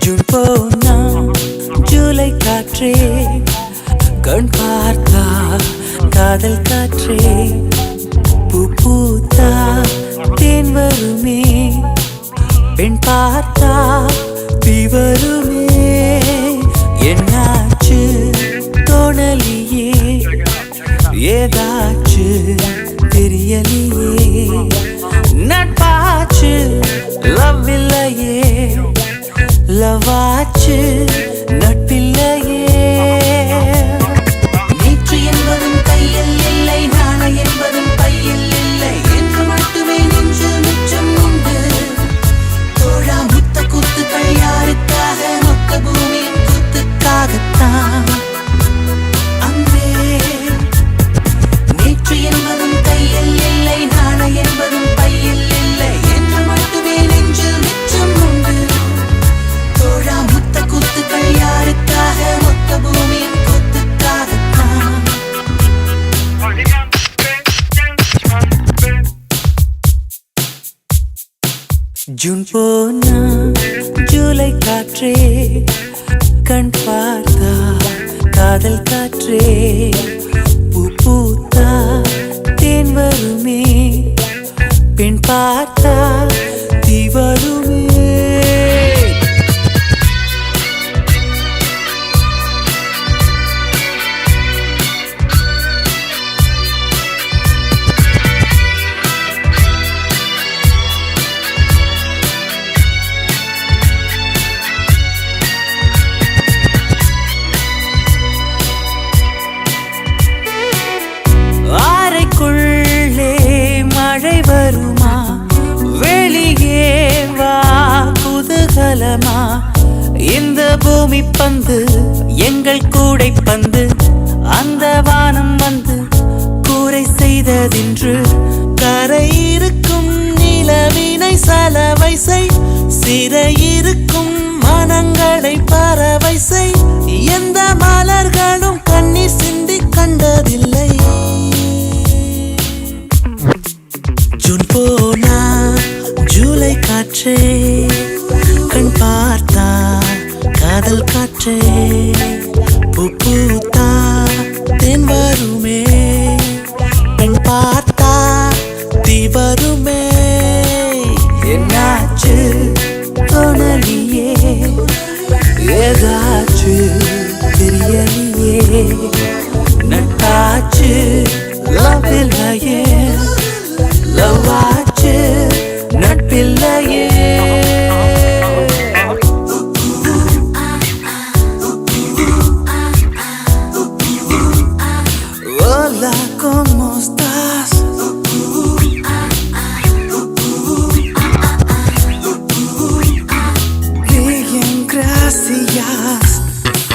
June போனா ஜூலை காற்றே கண் பார்த்தா காதல் காற்றே பூ பூத்தா தேன் வருமே பெண் பார்த்தா தீ வருமே என்னாச்சு தோணலியே ஏதாச்சு தெரியலையே நட்பாச்சு லவ் இல்லையே லவாச்சு நட்பில்லையே நேற்று என்பதும் கையில் இல்லை நாளை என்பதும் பையில் இல்லை என்று மட்டுமே நெஞ்சில் மிச்சம் உண்டு தோழா முத்த கூத்துக்கள் யாருக்காக மொத்த பூமியின் கூத்துக்காகத்தான் ஜூன் போனா ஜூலை காற்றே கண் பார்த்தா காதல் காற்றே பூ பூத்தா தேன் வருமே பெண் பார்த்தா தீ வருமே மழை வருமா வெளியே வா குதூகலமா இந்த பூமி பந்து எங்கள் கூடை பந்து அந்த வானம் வந்து கூரை செய்ததின்று கரை இருக்கும் நிலவினை சலவை செய் சிறை இருக்கும் மனங்களை பறவை செய் எந்த மலர்களும் கண்ணீர் சிந்தி கண்டதில்லை ஜூன் போனா ஜூலை காற்றே கண் பார்த்தா காதல் காற்றே பூ பூத்தா தேன் வருமே பெண் பார்த்தா தீ வருமே என்னாச்சு தோணலியே ஏதாச்சு தெரியலையே நட்டாச்சு லவ் இல்லையே லவாச்சு நட்பில்லையே Hola, ¿cómo estás? Bien, gracias.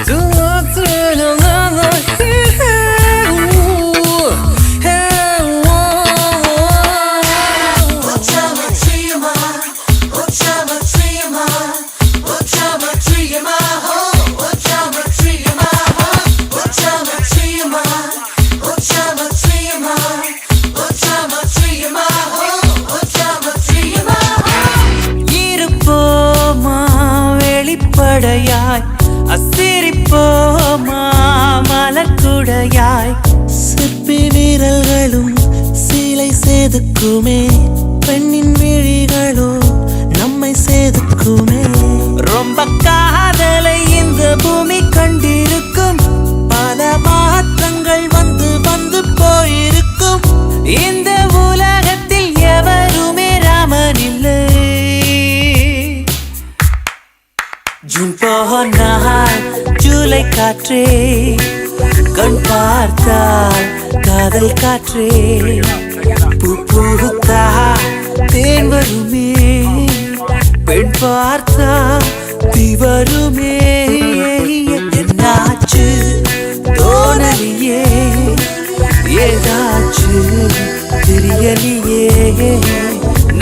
Tu otro nada அசிரிப்போமா மலக்குடையாய் சிற்பி வீரர்களும் சீலை சேதுக்குமே பெண்ணின் விழிகளோ நம்மை சேதுக்குமே ரொம்ப காதலை இந்த பூமி கண்டிருக்கும் பல மாற்றங்கள் வந்து வந்து போயிருக்கும் இந்த உலகத்தில் எவருமே ராமன் இல்லை ஜூன் போனால் ஜூலை காற்றே கண் பார்த்தால் காதல் காற்றே பூ பூத்தா தேன் வருமே பெண் பார்த்தா தீ வருமே என்னாச்சு தோணலியே ஏதாச்சு தெரியலையே